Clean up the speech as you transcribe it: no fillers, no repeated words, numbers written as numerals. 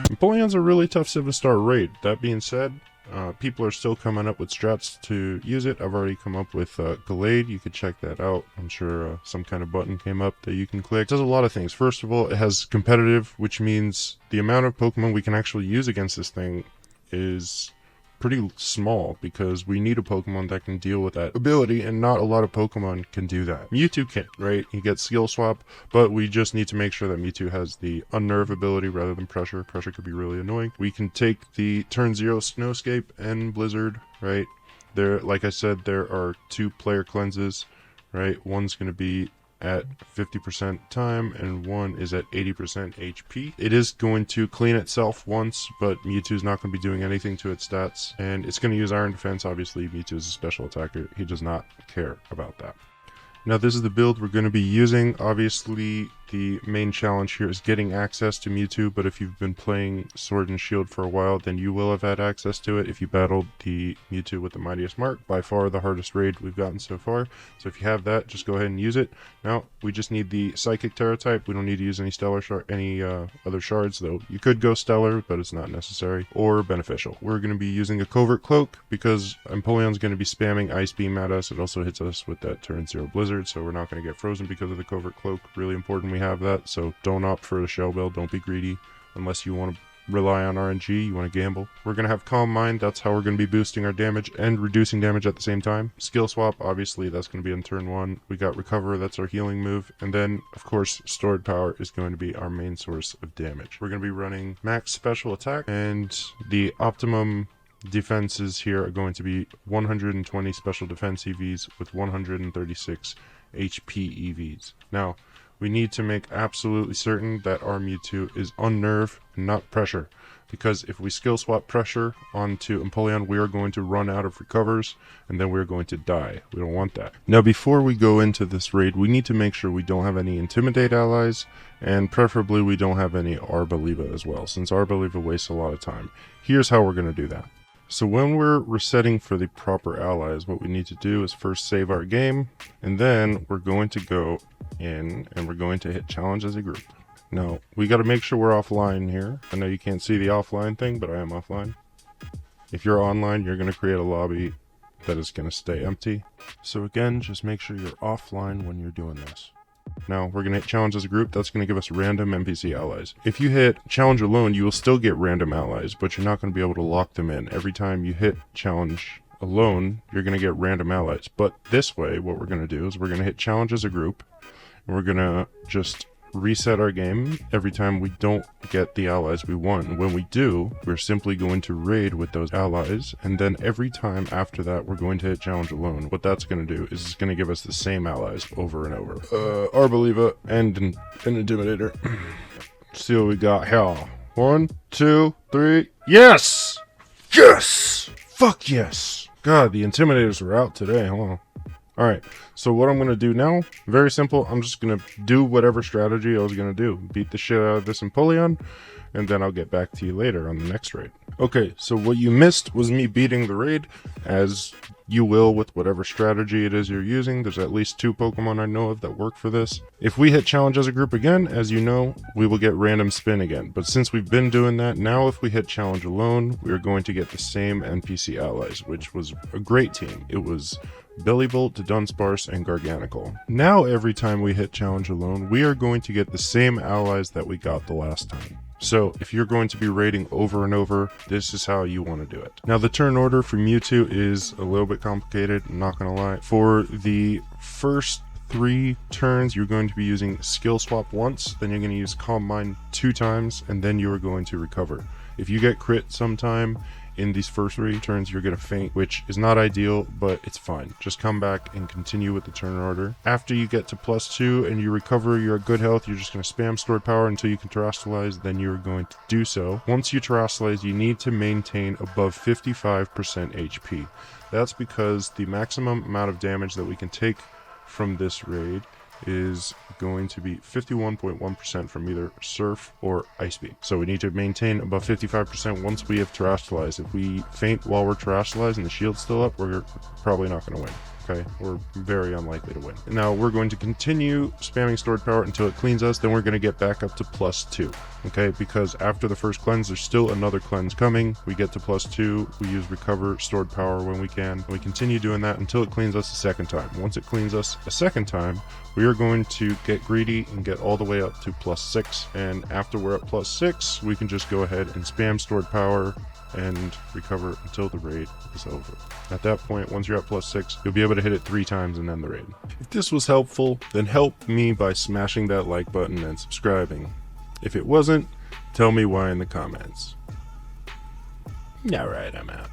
Empoleon's a really tough 7-star raid. That being said, people are still coming up with strats to use it. I've already come up with Gallade. You could check that out. I'm sure some kind of button came up that you can click. It does a lot of things. First of all, it has competitive, which means the amount of Pokemon we can actually use against this thing is pretty small, because we need a Pokemon that can deal with that ability, and not a lot of Pokemon can do that. Mewtwo can, right? You get skill swap, but we just need to make sure that Mewtwo has the Unnerve ability rather than Pressure. Pressure could be really annoying. We can take the turn 0 Snowscape and Blizzard, right? There, like I said, there are 2 player cleanses, right? One's going to be at 50% time and one is at 80% HP. It is going to clean itself once, but Mewtwo's not going to be doing anything to its stats, and it's going to use Iron Defense. Obviously, Mewtwo is a special attacker. He does not care about that. Now, this is the build we're going to be using. Obviously, the main challenge here is getting access to Mewtwo, but if you've been playing Sword and Shield for a while, then you will have had access to it if you battled the Mewtwo with the Mightiest Mark. By far the hardest raid we've gotten so far. So if you have that, just go ahead and use it. Now, we just need the Psychic Tera type. We don't need to use any Stellar other shards, though. You could go Stellar, but it's not necessary, or Beneficial. We're going to be using a Covert Cloak, because Empoleon's going to be spamming Ice Beam at us. It also hits us with that turn 0 Blizzard, so we're not going to get frozen because of the Covert Cloak. Really important we have that, so don't opt for a Shell Build. Don't be greedy unless you want to rely on RNG, you want to gamble. We're going to have Calm Mind. That's how we're going to be boosting our damage and reducing damage at the same time. Skill Swap, obviously, that's going to be on turn 1. We got Recover, that's our healing move. And then, of course, Stored Power is going to be our main source of damage. We're going to be running max special attack, and the optimum defenses here are going to be 120 special defense EVs with 136 HP EVs. Now, we need to make absolutely certain that our Mewtwo is Unnerve and not Pressure, because if we skill swap Pressure onto Empoleon, we are going to run out of recovers, and then we're going to die. We don't want that. Now, before we go into this raid, we need to make sure we don't have any Intimidate allies, and preferably we don't have any Arboliva as well, since Arboliva wastes a lot of time. Here's how we're going to do that. So when we're resetting for the proper allies, what we need to do is first save our game, and then we're going to go in and we're going to hit challenge as a group. Now, we got to make sure we're offline here. I know you can't see the offline thing, but I am offline. If you're online, you're going to create a lobby that is going to stay empty. So again, just make sure you're offline when you're doing this. Now, we're going to hit challenge as a group. That's going to give us random NPC allies. If you hit challenge alone, you will still get random allies, but you're not going to be able to lock them in. Every time you hit challenge alone, you're going to get random allies. But this way, what we're going to do is we're going to hit challenge as a group, and we're going to just reset our game every time we don't get the allies we want. When we do, we're simply going to raid with those allies, and then every time after that, we're going to hit challenge alone. What that's going to do is it's going to give us the same allies over and over. Arboliva and an Intimidator. See what we got here. 1, 2, 3. Yes! Yes! Fuck yes! God, the Intimidators are out today, huh? Alright, so what I'm going to do now, very simple, I'm just going to do whatever strategy I was going to do. Beat the shit out of this Empoleon, and then I'll get back to you later on the next raid. Okay, so what you missed was me beating the raid, as you will with whatever strategy it is you're using. There's at least 2 Pokemon I know of that work for this. If we hit challenge as a group again, as you know, we will get random spin again. But since we've been doing that, now if we hit challenge alone, we're going to get the same NPC allies, which was a great team. It was Bellybolt, Dunsparce, and Garganical. Now every time we hit challenge alone, we are going to get the same allies that we got the last time. So if you're going to be raiding over and over, this is how you want to do it. Now the turn order for Mewtwo is a little bit complicated, I'm not gonna lie. For the first 3 turns, you're going to be using Skill Swap once, then you're going to use Calm Mind 2 times, and then you are going to recover. If you get crit sometime in these first 3 turns, you're going to faint, which is not ideal, but it's fine. Just come back and continue with the turn order. After you get to +2 and you recover your good health, you're just going to spam Stored Power until you can Terastallize, then you're going to do so. Once you Terastallize, you need to maintain above 55% HP. That's because the maximum amount of damage that we can take from this raid is going to be 51.1% from either Surf or Ice Beam. So we need to maintain above 55% once we have Terastallized. If we faint while we're Terastallized and the shield's still up, we're probably not going to win. Okay, we're very unlikely to win. Now we're going to continue spamming stored power until it cleans us, then we're going to get back up to +2. Okay, because after the first cleanse, there's still another cleanse coming. We get to +2, we use recover stored power when we can, and we continue doing that until it cleans us a second time. Once it cleans us a second time, we are going to get greedy and get all the way up to +6, and after we're at +6, we can just go ahead and spam stored power and recover until the raid is over. At that point, once you're at +6, you'll be able to hit it 3 times and then the raid. If this was helpful, then help me by smashing that like button and subscribing. If it wasn't, tell me why in the comments. Alright, I'm out.